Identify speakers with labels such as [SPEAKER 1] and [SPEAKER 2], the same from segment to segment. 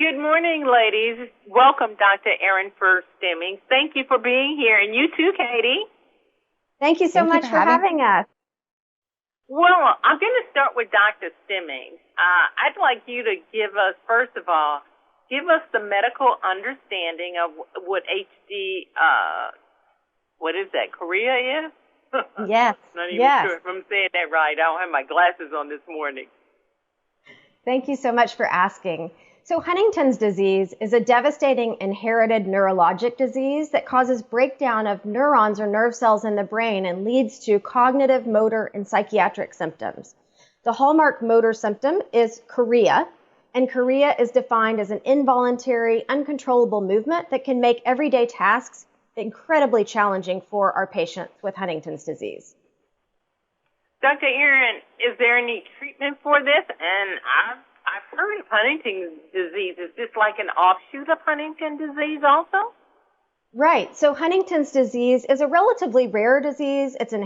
[SPEAKER 1] Good morning, ladies. Welcome, Dr. Erin Stimmings. Thank you for being here, and you too, Katie.
[SPEAKER 2] Thank you so much for having us.
[SPEAKER 1] Well, I'm going to start with Dr. Stimmings. I'd like you to give us, first of all, give us the medical understanding of what HD, what is that, chorea is?
[SPEAKER 2] Yes.
[SPEAKER 1] I'm not even sure if I'm saying that right. I don't have my glasses on this morning.
[SPEAKER 2] Thank you so much for asking. So Huntington's disease is a devastating inherited neurologic disease that causes breakdown of neurons or nerve cells in the brain and leads to cognitive, motor, and psychiatric symptoms. The hallmark motor symptom is chorea, and chorea is defined as an involuntary, uncontrollable movement that can make everyday tasks incredibly challenging for our patients with Huntington's disease.
[SPEAKER 1] Dr. Erin, is there any treatment for this? And I've heard of Huntington's disease. Is this like an offshoot of Huntington disease also?
[SPEAKER 2] Right. So Huntington's disease is a relatively rare disease. It's an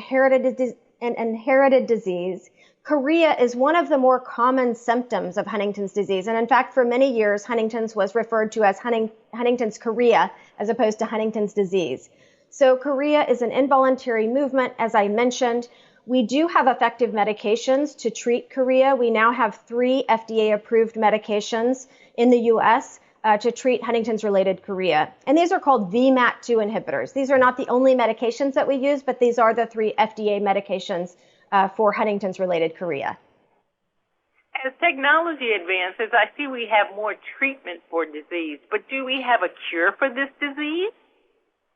[SPEAKER 2] inherited disease. Chorea is one of the more common symptoms of Huntington's disease. And in fact, for many years, Huntington's was referred to as Huntington's chorea as opposed to Huntington's disease. So chorea is an involuntary movement, as I mentioned. We do have effective medications to treat chorea. We now have 3 FDA-approved medications in the U.S. To treat Huntington's-related chorea. And these are called VMAT2 inhibitors. These are not the only medications that we use, but these are the 3 FDA medications for Huntington's-related chorea.
[SPEAKER 1] As technology advances, I see we have more treatment for disease, but do we have a cure for this disease?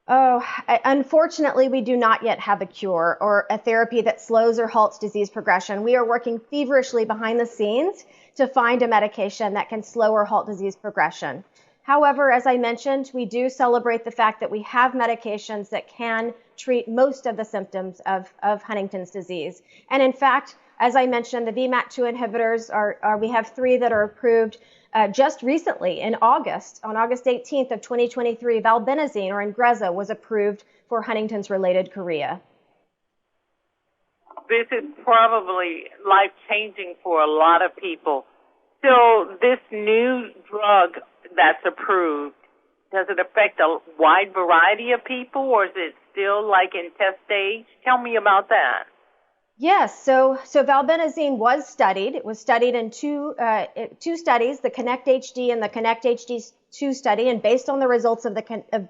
[SPEAKER 2] Oh, unfortunately, we do not yet have a cure or a therapy that slows or halts disease progression. We are working feverishly behind the scenes to find a medication that can slow or halt disease progression. However, as I mentioned, we do celebrate the fact that we have medications that can treat most of the symptoms of Huntington's disease. And in fact, as I mentioned, the VMAT2 inhibitors we have 3 that are approved. Just recently, in August, on August 18th of 2023, valbenazine or Ingrezza was approved for Huntington's-related chorea.
[SPEAKER 1] This is probably life-changing for a lot of people. So this new drug that's approved, does it affect a wide variety of people, or is it still like in test stage? Tell me about that.
[SPEAKER 2] Yes, so valbenazine was studied. It was studied in two studies, the Connect HD and the Connect HD2 study, and based on the results of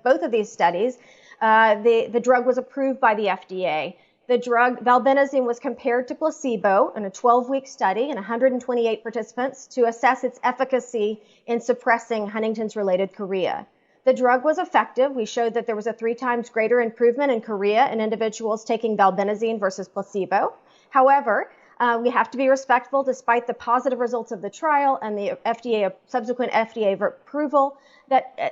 [SPEAKER 2] both of these studies, the drug was approved by the FDA. The drug valbenazine was compared to placebo in a 12-week study in 128 participants to assess its efficacy in suppressing Huntington's-related chorea. The drug was effective. We showed that there was a 3 times greater improvement in chorea in individuals taking valbenazine versus placebo. However, we have to be respectful despite the positive results of the trial and the subsequent FDA approval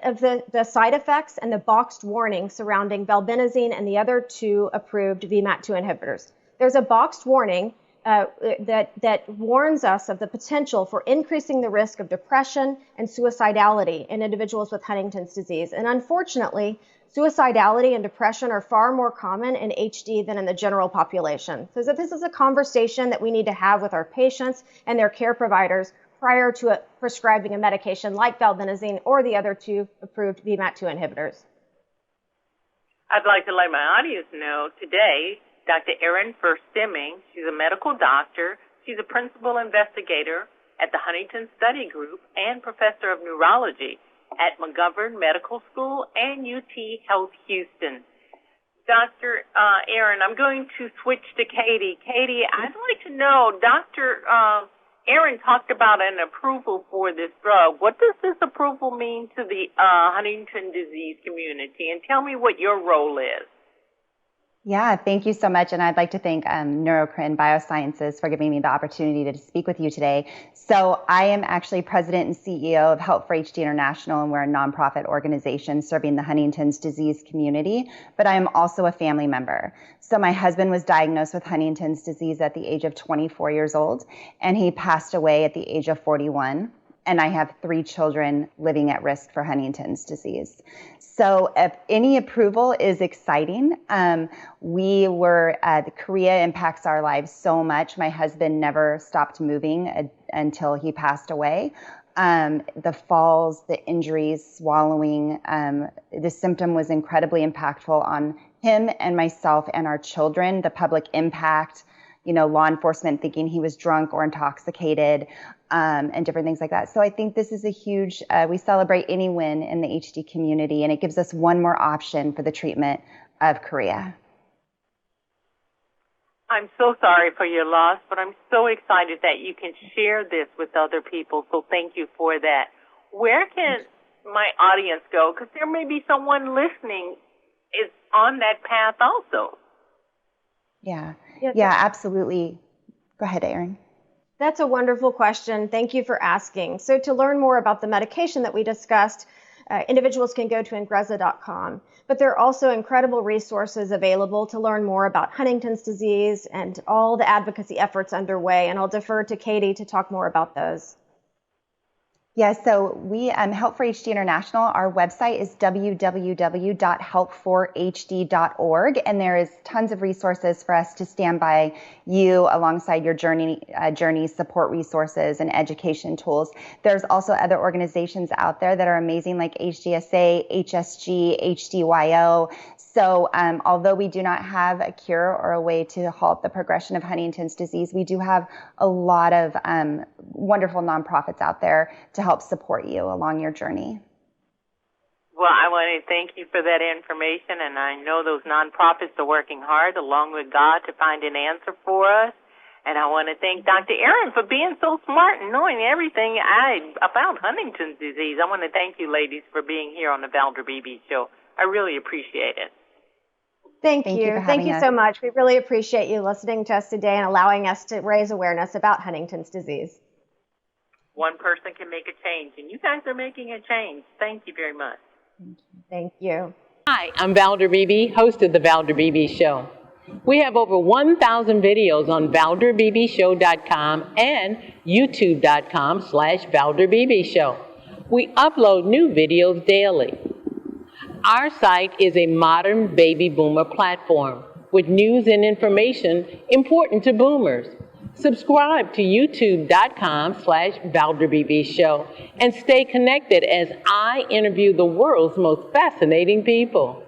[SPEAKER 2] of the side effects and the boxed warning surrounding valbenazine and the other 2 approved VMAT2 inhibitors. There's a boxed warning that warns us of the potential for increasing the risk of depression and suicidality in individuals with Huntington's disease. And unfortunately, suicidality and depression are far more common in HD than in the general population. So this is a conversation that we need to have with our patients and their care providers prior to prescribing a medication like valbenazine or the other 2 approved VMAT2 inhibitors.
[SPEAKER 1] I'd like to let my audience know today Dr. Erin Stimmings. She's a medical doctor. She's a principal investigator at the Huntington Study Group and professor of neurology at McGovern Medical School and UT Health Houston. Dr. Erin, I'm going to switch to Katie. Katie, I'd like to know, Dr. Erin talked about an approval for this drug. What does this approval mean to the Huntington disease community? And tell me what your role is.
[SPEAKER 3] Yeah, thank you so much. And I'd like to thank Neurocrine Biosciences for giving me the opportunity to speak with you today. So I am actually president and CEO of Help for HD International, and we're a nonprofit organization serving the Huntington's disease community, but I am also a family member. So my husband was diagnosed with Huntington's disease at the age of 24 years old, and he passed away at the age of 41. And I have 3 children living at risk for Huntington's disease. So if any approval is exciting. The chorea impacts our lives so much. My husband never stopped moving until he passed away. the falls, the injuries, swallowing, the symptom was incredibly impactful on him and myself and our children, the public impact, law enforcement thinking he was drunk or intoxicated, and different things like that. So I think this is a huge, we celebrate any win in the HD community, and it gives us one more option for the treatment of chorea.
[SPEAKER 1] I'm so sorry for your loss, but I'm so excited that you can share this with other people, so thank you for that. Where can my audience go? Because there may be someone listening is on that path also.
[SPEAKER 3] Yeah, absolutely. Go ahead, Erin.
[SPEAKER 2] That's a wonderful question. Thank you for asking. So to learn more about the medication that we discussed, individuals can go to Ingrezza.com. But there are also incredible resources available to learn more about Huntington's disease and all the advocacy efforts underway. And I'll defer to Katie to talk more about those.
[SPEAKER 3] Yeah, so we, Help for HD International, our website is www.help4hd.org, and there is tons of resources for us to stand by you alongside your journey support resources and education tools. There's also other organizations out there that are amazing, like HDSA, HSG, HDYO. So although we do not have a cure or a way to halt the progression of Huntington's disease, we do have a lot of wonderful nonprofits out there to help support you along your journey.
[SPEAKER 1] Well, I want to thank you for that information, and I know those nonprofits are working hard along with God to find an answer for us. And I want to thank Dr. Erin for being so smart and knowing everything about Huntington's disease. I want to thank you, ladies, for being here on the Valder Beebe Show. I really appreciate it.
[SPEAKER 2] Thank you. Thank you so much. We really appreciate you listening to us today and allowing us to raise awareness about Huntington's disease.
[SPEAKER 1] One person can make a change, and you guys are making a change. Thank you very much.
[SPEAKER 2] Thank you.
[SPEAKER 4] Hi, I'm Valder Beebe, host of the Valder Beebe Show. We have over 1,000 videos on ValderBeebeShow.com and YouTube.com/ValderBeebeShow. We upload new videos daily. Our site is a modern baby boomer platform with news and information important to boomers. Subscribe to youtube.com/ValderBeebeShow and stay connected as I interview the world's most fascinating people.